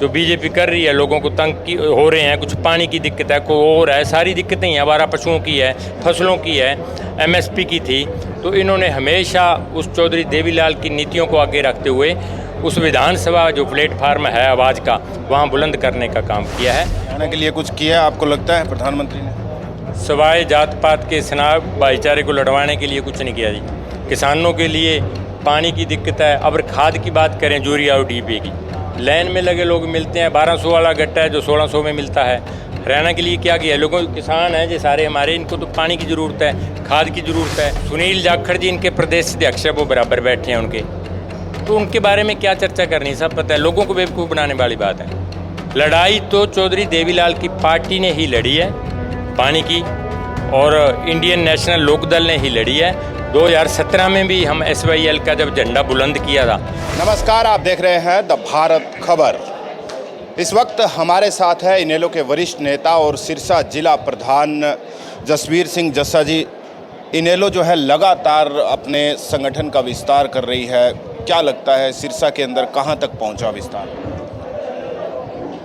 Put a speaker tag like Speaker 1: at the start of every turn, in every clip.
Speaker 1: जो बीजेपी कर रही है, लोगों को तंग की हो रहे हैं, कुछ पानी की दिक्कत है, कोई और है, सारी दिक्कतें हैं, आवारा पशुओं की है, फसलों की है, एमएसपी की थी। तो इन्होंने हमेशा उस चौधरी देवीलाल की नीतियों को आगे रखते हुए उस विधानसभा जो प्लेटफार्म है आवाज़ का, वहाँ बुलंद करने का काम किया है।
Speaker 2: हरियाणा के लिए कुछ किया आपको लगता है प्रधानमंत्री ने?
Speaker 1: सवाए जात पात के सनाब भाईचारे को लड़वाने के लिए कुछ नहीं किया जी। किसानों के लिए पानी की दिक्कत है। अब खाद की बात करें, यूरिया और डीपी की, लाइन में लगे लोग मिलते हैं, 1200 वाला गट्टा है जो 1600 में मिलता है। हरियाणा के लिए क्या किया? लोगों किसान हैं जो सारे हमारे, इनको तो पानी की ज़रूरत है, खाद की ज़रूरत है। सुनील जाखड़ जी इनके प्रदेश अध्यक्ष है, वो बराबर बैठे हैं उनके, तो उनके बारे में क्या चर्चा करनी, सब पता है। लोगों को बेवकूफ़ बनाने वाली बात है। लड़ाई तो चौधरी देवीलाल की पार्टी ने ही लड़ी है पानी की, और इंडियन नेशनल लोकदल ने ही लड़ी है। 2017 में भी हम SYL का जब झंडा बुलंद किया था।
Speaker 2: नमस्कार, आप देख रहे हैं द भारत खबर। इस वक्त हमारे साथ है इनेलो के वरिष्ठ नेता और सिरसा जिला प्रधान जसवीर सिंह जस्सा जी। इनेलो जो है लगातार अपने संगठन का विस्तार कर रही है। क्या लगता है सिरसा के अंदर कहां तक पहुंचा विस्तार?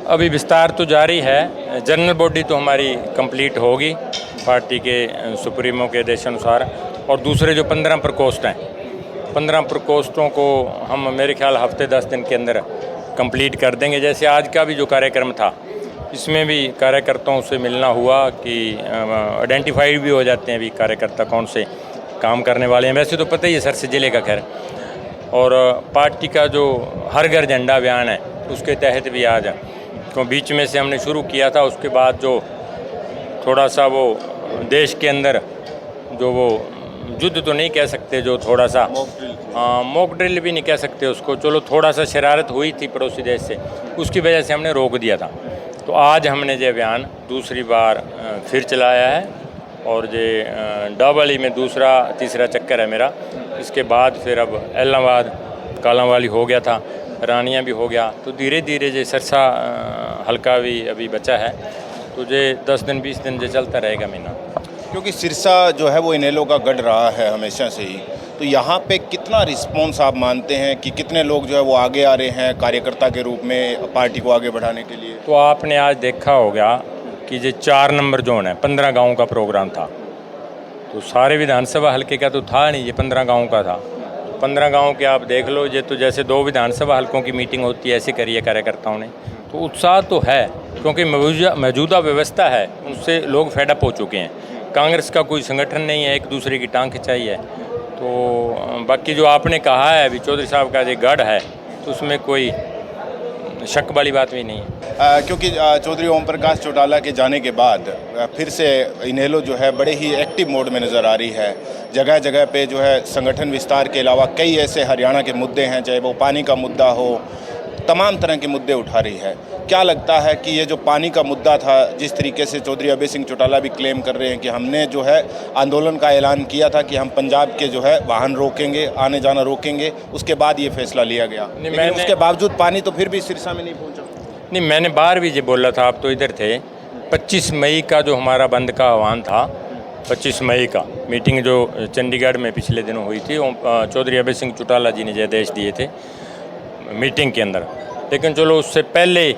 Speaker 1: अभी विस्तार तो जारी है। जनरल बॉडी तो हमारी कंप्लीट होगी पार्टी के सुप्रीमो के आदेशानुसार, और दूसरे जो 15 प्रकोष्ठ हैं, 15 प्रकोष्ठों को हम मेरे ख्याल हफ्ते 10 दिन के अंदर कंप्लीट कर देंगे। जैसे आज का भी जो कार्यक्रम था, इसमें भी कार्यकर्ताओं से मिलना हुआ कि आइडेंटिफाइड भी हो जाते हैं अभी कार्यकर्ता कौन से काम करने वाले हैं। वैसे तो पता ही है सर से जिले का, खैर। और पार्टी का जो हर घर झंडा अभियान है, उसके तहत भी आज, क्यों बीच में से हमने शुरू किया था, उसके बाद जो थोड़ा सा वो देश के अंदर जो वो युद्ध तो नहीं कह सकते, जो थोड़ा सा मॉक ड्रिल भी नहीं कह सकते उसको, चलो थोड़ा सा शरारत हुई थी पड़ोसी देश से, उसकी वजह से हमने रोक दिया था। तो आज हमने ये अभियान दूसरी बार फिर चलाया है, और ये डबल ही में दूसरा तीसरा चक्कर है मेरा। इसके बाद फिर अब एलनाबाद कालांवाली हो गया था, रानिया भी हो गया, तो धीरे धीरे ये सिरसा हल्का भी अभी बचा है, तो ये 10 दिन 20 दिन ये चलता रहेगा महीना।
Speaker 2: क्योंकि सिरसा जो है वो इनेलो का गढ़ रहा है हमेशा से ही, तो यहाँ पे कितना रिस्पॉन्स आप मानते हैं कि कितने लोग जो है वो आगे आ रहे हैं कार्यकर्ता के रूप में पार्टी को आगे बढ़ाने के लिए?
Speaker 1: तो आपने आज देखा होगा कि ये 4 नंबर जोन है, 15 गाँव का प्रोग्राम था, तो सारे विधानसभा हल्के का तो था नहीं, ये 15 गाँव का था। 15 गाँव के आप देख लो, ये तो जैसे 2 विधानसभा हल्कों की मीटिंग होती है ऐसे करी है कार्यकर्ताओं ने। तो उत्साह तो है, क्योंकि मौजूदा व्यवस्था है उनसे लोग फेडअप हो चुके हैं। कांग्रेस का कोई संगठन नहीं है, एक दूसरे की टांग खिंचाई है। तो बाकी जो आपने कहा है अभी चौधरी साहब का जो गढ़ है, तो उसमें कोई शक वाली बात भी नहीं है।
Speaker 2: क्योंकि चौधरी ओम प्रकाश चौटाला के जाने के बाद फिर से इनेलो जो है बड़े ही एक्टिव मोड में नज़र आ रही है। जगह जगह पे जो है संगठन विस्तार के अलावा कई ऐसे हरियाणा के मुद्दे हैं, चाहे वो पानी का मुद्दा हो, तमाम तरह के मुद्दे उठा रही है। क्या लगता है कि ये जो पानी का मुद्दा था, जिस तरीके से चौधरी अभय सिंह चौटाला भी क्लेम कर रहे हैं कि हमने जो है आंदोलन का ऐलान किया था कि हम पंजाब के जो है वाहन रोकेंगे, आने जाना रोकेंगे, उसके बाद ये फैसला लिया गया, लेकिन उसके बावजूद पानी तो फिर भी सिरसा में नहीं पहुंचा?
Speaker 1: नहीं, मैंने बाहर भी ये बोला था, आप तो इधर थे। 25 मई का जो हमारा बंद का आह्वान था, 25 मई का मीटिंग जो चंडीगढ़ में पिछले दिनों हुई थी, चौधरी अभय सिंह चौटाला जी ने ये आदेश दिए थे मीटिंग के अंदर। लेकिन चलो उससे पहले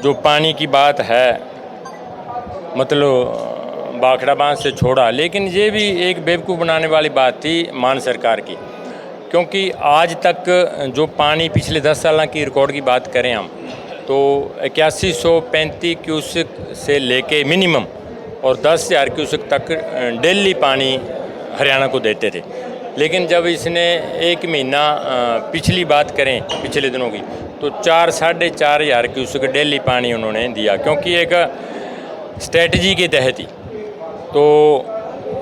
Speaker 1: जो पानी की बात है, मतलब बाखड़ा बांध से छोड़ा, लेकिन ये भी एक बेवकूफ़ बनाने वाली बात थी मान सरकार की, क्योंकि आज तक जो पानी पिछले 10 साल की रिकॉर्ड की बात करें हम, तो 8135 क्यूसेक से लेके मिनिमम और 10,000 क्यूसेक तक डेली पानी हरियाणा को देते थे। लेकिन जब इसने एक महीना पिछली बात करें पिछले दिनों की, तो 4-4.5 हज़ार क्यूसेक डेली पानी उन्होंने दिया, क्योंकि एक स्ट्रेटजी के तहत ही। तो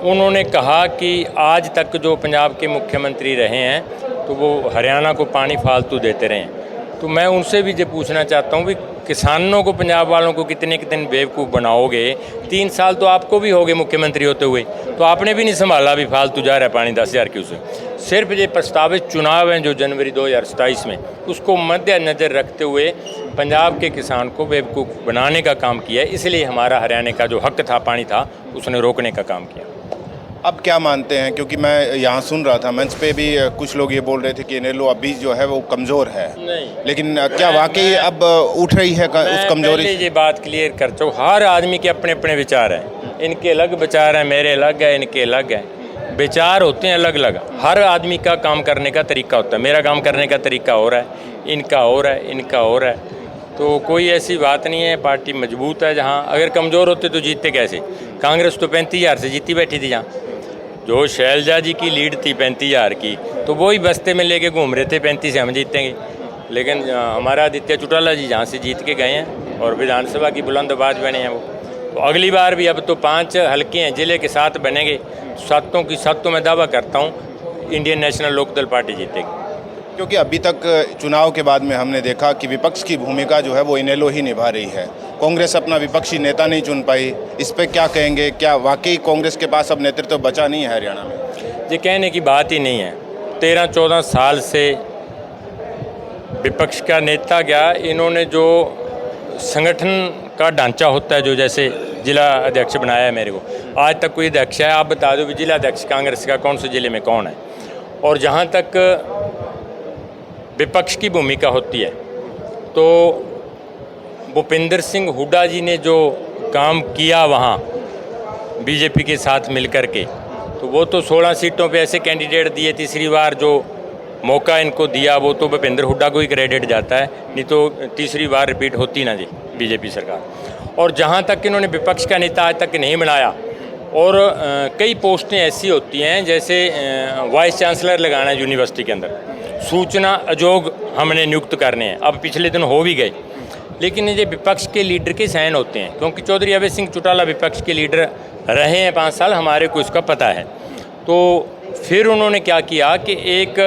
Speaker 1: उन्होंने कहा कि आज तक जो पंजाब के मुख्यमंत्री रहे हैं, तो वो हरियाणा को पानी फालतू देते रहे हैं। तो मैं उनसे भी ये पूछना चाहता हूँ कि किसानों को, पंजाब वालों को कितने बेवकूफ़ बनाओगे? 3 साल तो आपको भी हो गए मुख्यमंत्री होते हुए, तो आपने भी नहीं संभाला, भी फालतू जा रहा है पानी 10,000 क्यूसेक। सिर्फ ये प्रस्तावित चुनाव हैं जो जनवरी 2027 में, उसको मद्देनज़र रखते हुए पंजाब के किसान को बेवकूफ़ बनाने का काम किया है। इसलिए हमारा हरियाणा का जो हक था, पानी था, उसने रोकने का काम किया।
Speaker 2: अब क्या मानते हैं, क्योंकि मैं यहाँ सुन रहा था मंच पे भी कुछ लोग ये बोल रहे थे कि इनेलो अभी जो है वो कमज़ोर है,
Speaker 1: नहीं,
Speaker 2: लेकिन क्या वाकई अब उठ रही है उस कमजोरी
Speaker 1: पहले ये बात क्लियर कर चुका, हर आदमी के अपने अपने विचार हैं, इनके अलग विचार हैं, मेरे अलग है, इनके अलग है, विचार होते हैं अलग अलग। हर आदमी का काम करने का तरीका होता है, मेरा काम करने का तरीका हो रहा है, इनका हो रहा है, इनका हो रहा है। तो कोई ऐसी बात नहीं है, पार्टी मजबूत है। जहाँ अगर कमज़ोर होते तो जीतते कैसे? कांग्रेस तो 35,000 से जीती बैठी थी, जहाँ जो शैलजा जी की लीड थी 35,000 की, तो वही बस्ते में लेके घूम रहे थे 35 से हम जीतेंगे। लेकिन हमारा आदित्य चौटाला जी जहाँ से जीत के गए हैं और विधानसभा की बुलंद आवाज बने हैं वो, तो अगली बार भी अब तो 5 हल्के हैं जिले के 7 बनेंगे, 7 की 7 मैं दावा करता हूँ इंडियन नेशनल लोकदल पार्टी जीतेगी।
Speaker 2: क्योंकि अभी तक चुनाव के बाद में हमने देखा कि विपक्ष की भूमिका जो है वो इनेलो ही निभा रही है, कांग्रेस अपना विपक्षी नेता नहीं चुन पाई। इस पे क्या कहेंगे, क्या वाकई कांग्रेस के पास अब नेतृत्व बचा नहीं है हरियाणा में?
Speaker 1: ये कहने की बात ही नहीं है। 13-14 साल से विपक्ष का नेता क्या, इन्होंने जो संगठन का ढांचा होता है, जो जैसे जिला अध्यक्ष बनाया है मेरे को, आज तक कोई अध्यक्ष है आप बता दो भी जिला अध्यक्ष कांग्रेस का कौन से ज़िले में कौन है? और जहाँ तक विपक्ष की भूमिका होती है तो भूपेंद्र सिंह हुड्डा जी ने जो काम किया वहाँ बीजेपी के साथ मिलकर के, तो वो तो 16 सीटों पे ऐसे कैंडिडेट दिए, तीसरी बार जो मौका इनको दिया वो तो भूपेंद्र हुड्डा को ही क्रेडिट जाता है, नहीं तो तीसरी बार रिपीट होती ना जी बीजेपी सरकार। और जहाँ तक इन्होंने विपक्ष का नेता आज तक नहीं बनाया, और कई पोस्टें ऐसी होती हैं जैसे वाइस चांसलर लगाना है यूनिवर्सिटी के अंदर, सूचना आयोग हमने नियुक्त करने हैं, अब पिछले दिन हो भी गए, लेकिन ये विपक्ष के लीडर के साइन होते हैं, क्योंकि चौधरी अभय सिंह चौटाला विपक्ष के लीडर रहे हैं 5 साल, हमारे को इसका पता है। तो फिर उन्होंने क्या किया कि एक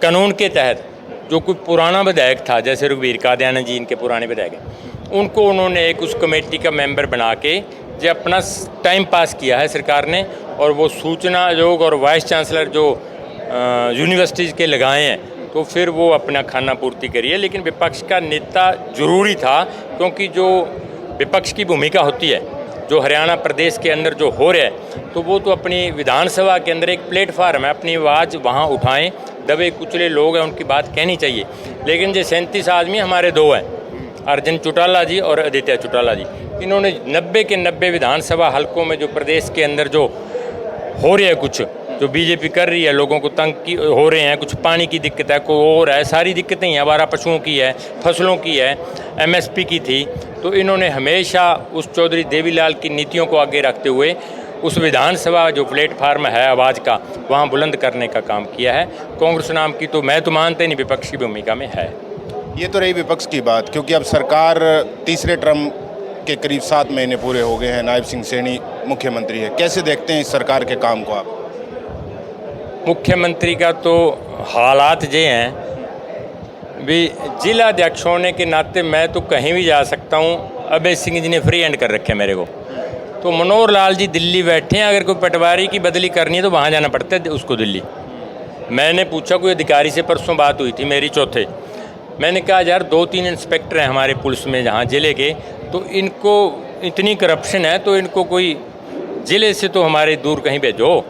Speaker 1: कानून के तहत जो कोई पुराना विधायक था, जैसे रघुवीर कादियाना जी इनके पुराने विधायक हैं, उनको उन्होंने एक उस कमेटी का मेंबर बना के जो अपना टाइम पास किया है सरकार ने, और वो सूचना आयोग और वाइस चांसलर जो यूनिवर्सिटीज़ के लगाए हैं, तो फिर वो अपना खाना पूर्ति करिए। लेकिन विपक्ष का नेता ज़रूरी था, क्योंकि जो विपक्ष की भूमिका होती है, जो हरियाणा प्रदेश के अंदर जो हो रहा है, तो वो तो अपनी विधानसभा के अंदर एक प्लेटफार्म है, अपनी आवाज़ वहाँ उठाएं, दबे कुचले लोग हैं उनकी बात कहनी चाहिए। लेकिन जो 37 आदमी हमारे 2 हैं, अर्जुन चौटाला जी और आदित्य चौटाला जी, इन्होंने 90 के 90 विधानसभा हलकों में जो प्रदेश के अंदर जो हो रहा है, कुछ जो बीजेपी कर रही है, लोगों को तंग की हो रहे हैं, कुछ पानी की दिक्कत है, कोई और है, सारी दिक्कतें ही आवारा पशुओं की है, फसलों की है, एमएसपी की थी, तो इन्होंने हमेशा उस चौधरी देवीलाल की नीतियों को आगे रखते हुए उस विधानसभा जो प्लेटफार्म है आवाज़ का, वहाँ बुलंद करने का काम किया है। कांग्रेस नाम की तो मैं तो मानते नहीं विपक्ष की भूमिका में है।
Speaker 2: ये तो रही विपक्ष की बात, क्योंकि अब सरकार तीसरे टर्म के करीब 7 महीने पूरे हो गए हैं, नायब सिंह सैनी मुख्यमंत्री है, कैसे देखते हैं इस सरकार के काम को आप?
Speaker 1: मुख्यमंत्री का तो हालात ये हैं भी, जिला अध्यक्ष होने के नाते मैं तो कहीं भी जा सकता हूँ, अभय सिंह जी ने फ्री हैंड कर रखे मेरे को, तो मनोहर लाल जी दिल्ली बैठे हैं, अगर कोई पटवारी की बदली करनी है तो वहाँ जाना पड़ता है उसको दिल्ली। मैंने पूछा, कोई अधिकारी से परसों बात हुई थी मेरी चौथे, मैंने कहा यार 2-3 इंस्पेक्टर हैं हमारे पुलिस में जहाँ ज़िले के, तो इनको इतनी करप्शन है, तो इनको कोई ज़िले से तो हमारे दूर कहीं भेजो।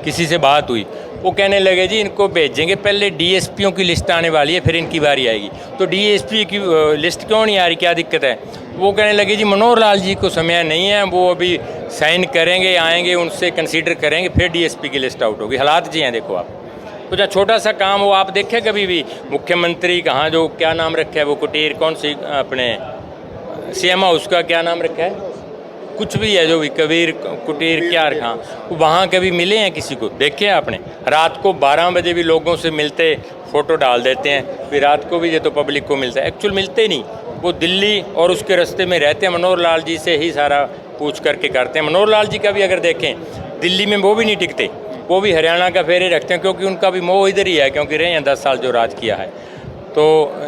Speaker 1: किसी से बात हुई, वो कहने लगे जी इनको भेजेंगे, पहले डीएसपीओं की लिस्ट आने वाली है, फिर इनकी बारी आएगी। तो डीएसपी की लिस्ट क्यों नहीं आ रही, क्या दिक्कत है? वो कहने लगे जी मनोहर लाल जी को समय नहीं है, वो अभी साइन करेंगे, आएंगे, उनसे कंसीडर करेंगे, फिर डीएसपी की लिस्ट आउट होगी। हालात जी हैं देखो आप, तो जहाँ छोटा सा काम हो आप देखें कभी भी, मुख्यमंत्री कहाँ जो क्या नाम रखा है वो कुटीर, कौन सी अपने सीएम हाउस का क्या नाम रखा है, कुछ भी है जो भी, कबीर कुटीर क्या रखा, वहाँ कभी मिले हैं किसी को? देखे आपने? रात को 12 बजे भी लोगों से मिलते, फ़ोटो डाल देते हैं, फिर रात को भी ये तो पब्लिक को मिलता है, एक्चुअल मिलते ही नहीं। वो दिल्ली और उसके रास्ते में रहते हैं, मनोहर लाल जी से ही सारा पूछ करके करते हैं। मनोहर लाल जी का भी अगर देखें, दिल्ली में वो भी नहीं टिकते, वो भी हरियाणा का फेरे रखते हैं, क्योंकि उनका भी मोह इधर ही है, क्योंकि रहे हैं 10 साल जो राज किया है। तो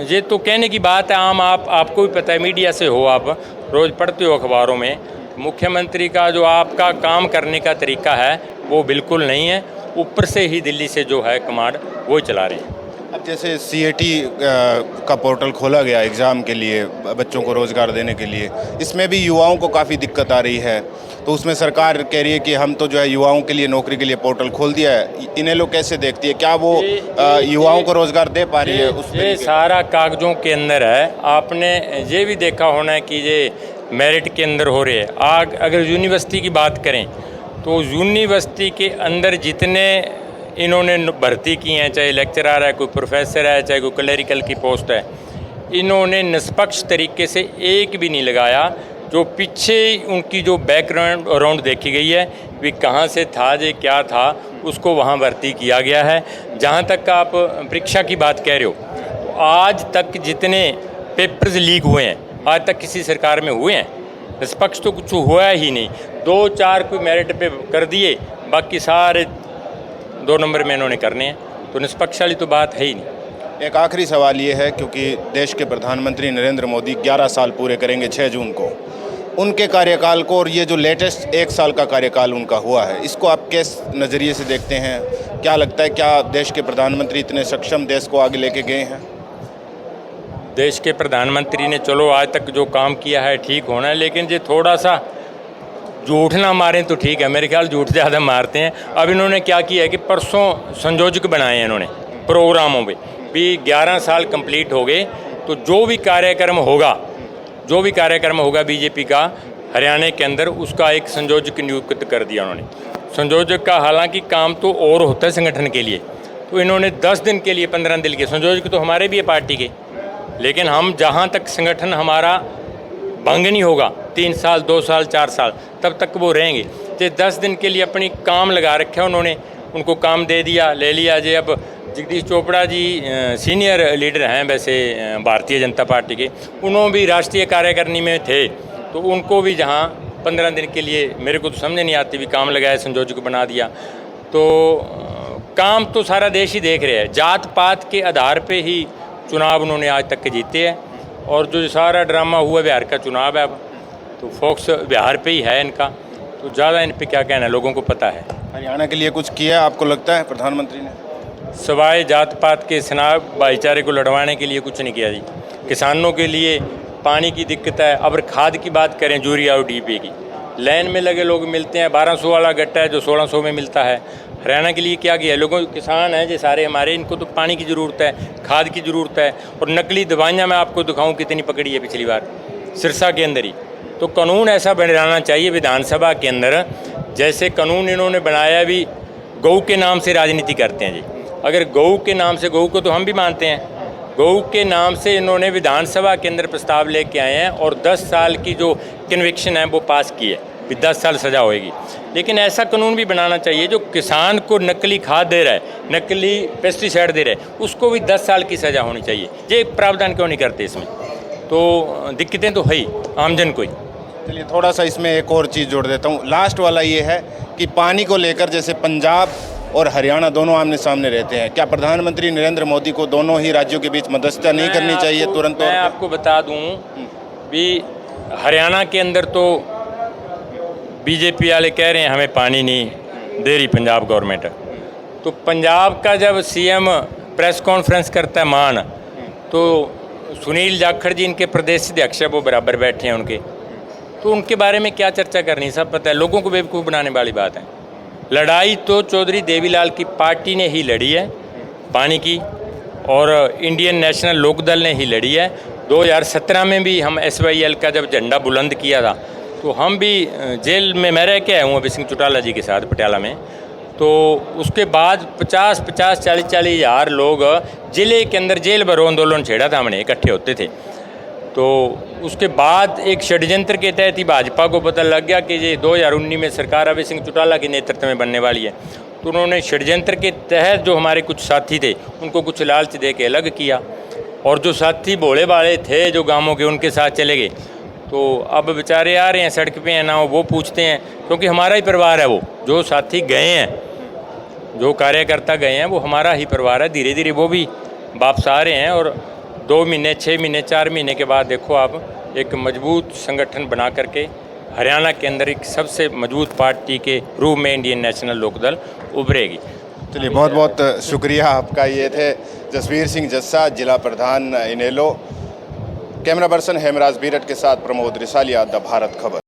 Speaker 1: ये तो कहने की बात है, आम आपको भी पता है, मीडिया से हो, आप रोज़ पढ़ते हो अखबारों में, मुख्यमंत्री का जो आपका काम करने का तरीका है वो बिल्कुल नहीं है, ऊपर से ही दिल्ली से जो है कमांड वो चला रहे हैं।
Speaker 2: अब आज जैसे CAT का पोर्टल खोला गया एग्ज़ाम के लिए, बच्चों को रोज़गार देने के लिए, इसमें भी युवाओं को काफ़ी दिक्कत आ रही है। तो उसमें सरकार कह रही है कि हम तो जो है युवाओं के लिए नौकरी के लिए पोर्टल खोल दिया है। इन्हें लोग कैसे देखती है, क्या वो युवाओं को रोज़गार दे पा रही है?
Speaker 1: ये सारा कागजों के अंदर है। आपने ये भी देखा होना है कि ये मेरिट के अंदर हो रहे हैं। अगर यूनिवर्सिटी की बात करें तो यूनिवर्सिटी के अंदर जितने इन्होंने भर्ती की हैं, चाहे लेक्चरर है, कोई प्रोफेसर है, चाहे कोई क्लरिकल की पोस्ट है, इन्होंने निष्पक्ष तरीके से एक भी नहीं लगाया। जो पीछे उनकी जो बैकग्राउंड देखी गई है, वे कहाँ से था, ये क्या था, उसको वहाँ भर्ती किया गया है। जहाँ तक आप परीक्षा की बात कह रहे हो, तो आज तक जितने पेपर्स लीक हुए हैं, आज तक किसी सरकार में हुए हैं? निष्पक्ष तो कुछ हुआ ही नहीं। 2-4 कोई मेरिट पे कर दिए, बाकी सारे 2 नंबर में इन्होंने करने हैं। तो निष्पक्ष वाली तो बात है ही नहीं।
Speaker 2: एक आखिरी सवाल ये है, क्योंकि देश के प्रधानमंत्री नरेंद्र मोदी 11 साल पूरे करेंगे 6 जून को, उनके कार्यकाल को और ये जो लेटेस्ट 1 साल का कार्यकाल उनका हुआ है, इसको आप किस नज़रिए से देखते हैं? क्या लगता है, क्या देश के प्रधानमंत्री इतने सक्षम देश को आगे लेके गए हैं?
Speaker 1: देश के प्रधानमंत्री ने चलो आज तक जो काम किया है ठीक होना है, लेकिन ये थोड़ा सा झूठ ना मारें तो ठीक है। मेरे ख्याल झूठ ज़्यादा मारते हैं। अब इन्होंने क्या किया है कि परसों संयोजक बनाए हैं इन्होंने प्रोग्रामों पे भी। 11 साल कंप्लीट हो गए, तो जो भी कार्यक्रम होगा बीजेपी का हरियाणा के अंदर, उसका एक संयोजक नियुक्त कर दिया उन्होंने। संयोजक का हालांकि काम तो और होता है संगठन के लिए, तो इन्होंने 10 दिन के लिए 15 दिन के संयोजक तो हमारे भी है पार्टी के, लेकिन हम जहाँ तक संगठन हमारा भंग नहीं होगा 3 साल 2 साल 4 साल तब तक वो रहेंगे। तो 10 दिन के लिए अपनी काम लगा रखे उन्होंने, उनको काम दे दिया, ले लिया। जे अब जगदीश चोपड़ा जी सीनियर लीडर हैं वैसे भारतीय जनता पार्टी के, उन्होंने भी राष्ट्रीय कार्यकारिणी में थे, तो उनको भी जहाँ 15 दिन के लिए, मेरे को तो समझ नहीं आती, भी काम लगाया, संयोजक बना दिया। तो काम तो सारा देश ही देख रहे हैं। जात पात के आधार पे ही चुनाव उन्होंने आज तक के जीते हैं, और जो सारा ड्रामा हुआ बिहार का चुनाव है, अब तो फोकस बिहार पे ही है इनका, तो ज़्यादा इन पे क्या कहना है, लोगों को पता है।
Speaker 2: हरियाणा के लिए कुछ किया आपको लगता है प्रधानमंत्री ने?
Speaker 1: सवाए जात पात के खिलाफ भाईचारे को लड़वाने के लिए कुछ नहीं किया जी। किसानों के लिए पानी की दिक्कत है। अब खाद की बात करें, यूरिया और DAP की, लाइन में लगे लोग मिलते हैं। 1200 वाला गट्टा है जो 1600 में मिलता है। हरियाणा के लिए क्या किया? लोगों किसान हैं जो सारे हमारे, इनको तो पानी की ज़रूरत है, खाद की ज़रूरत है। और नकली दवाइयाँ मैं आपको दिखाऊं कितनी पकड़ी है पिछली बार सिरसा के अंदर ही। तो कानून ऐसा बनाना चाहिए विधानसभा के अंदर, जैसे कानून इन्होंने बनाया भी, गऊ के नाम से राजनीति करते हैं जी। अगर गऊ के नाम से, गऊ को तो हम भी मानते हैं, गऊ के नाम से इन्होंने विधानसभा के अंदर प्रस्ताव लेके आए हैं, और 10 साल की जो कन्विक्शन है वो पास की है, 10 साल सज़ा होएगी। लेकिन ऐसा कानून भी बनाना चाहिए जो किसान को नकली खाद दे रहा है, नकली पेस्टिसाइड दे रहा है, उसको भी 10 साल की सज़ा होनी चाहिए। ये प्रावधान क्यों नहीं करते इसमें? तो दिक्कतें तो है ही आमजन को ही।
Speaker 2: चलिए थोड़ा सा इसमें एक और चीज़ जोड़ देता हूँ। लास्ट वाला ये है कि पानी को लेकर जैसे पंजाब और हरियाणा दोनों आमने सामने रहते हैं, क्या प्रधानमंत्री नरेंद्र मोदी को दोनों ही राज्यों के बीच मध्यस्थता नहीं करनी चाहिए तुरंत?
Speaker 1: मैं आपको बता दूं भी, हरियाणा के अंदर तो बीजेपी वाले कह रहे हैं हमें पानी नहीं दे रही पंजाब गवर्नमेंट। तो पंजाब का जब CM प्रेस कॉन्फ्रेंस करता है मान, तो सुनील जाखड़ जी इनके प्रदेश अध्यक्ष है, वो बराबर बैठे हैं उनके, तो उनके बारे में क्या चर्चा करनी, सब पता है। लोगों को बेवकूफ़ बनाने वाली बात है। लड़ाई तो चौधरी देवीलाल की पार्टी ने ही लड़ी है पानी की, और इंडियन नेशनल लोकदल ने ही लड़ी है। 2017 में भी हम SYL का जब झंडा बुलंद किया था, तो हम भी जेल में, मैं रह के आया हूँ अभी सिंह चौटाला जी के साथ पटियाला में। तो उसके बाद 50-40 हज़ार लोग ज़िले के अंदर जेल भरो आंदोलन छेड़ा था हमने, इकट्ठे होते थे। तो उसके बाद एक षड्यंत्र के तहत ही भाजपा को पता लग गया कि ये 2019 में सरकार अभी सिंह चौटाला के नेतृत्व में बनने वाली है। तो उन्होंने षड्यंत्र के तहत जो हमारे कुछ साथी थे उनको कुछ लालच दे के अलग किया, और जो साथी भोले भाले थे जो गाँवों के, उनके साथ चले गए। तो अब बेचारे आ रहे हैं सड़क पे हैं ना, वो पूछते हैं, क्योंकि हमारा ही परिवार है। वो जो साथी गए हैं, जो कार्यकर्ता गए हैं, वो हमारा ही परिवार है। धीरे धीरे वो भी वापस आ रहे हैं, और 2 महीने 6 महीने 4 महीने के बाद देखो आप एक मजबूत संगठन बना करके हरियाणा के अंदर एक सबसे मजबूत पार्टी के रूप में इंडियन नेशनल लोकदल उभरेगी।
Speaker 2: चलिए बहुत बहुत शुक्रिया आपका। ये थे जसवीर सिंह जस्सा, जिला प्रधान इनेलो। कैमरा पर्सन हेमराज बीरट के साथ प्रमोद रिसालिया, द भारत खबर।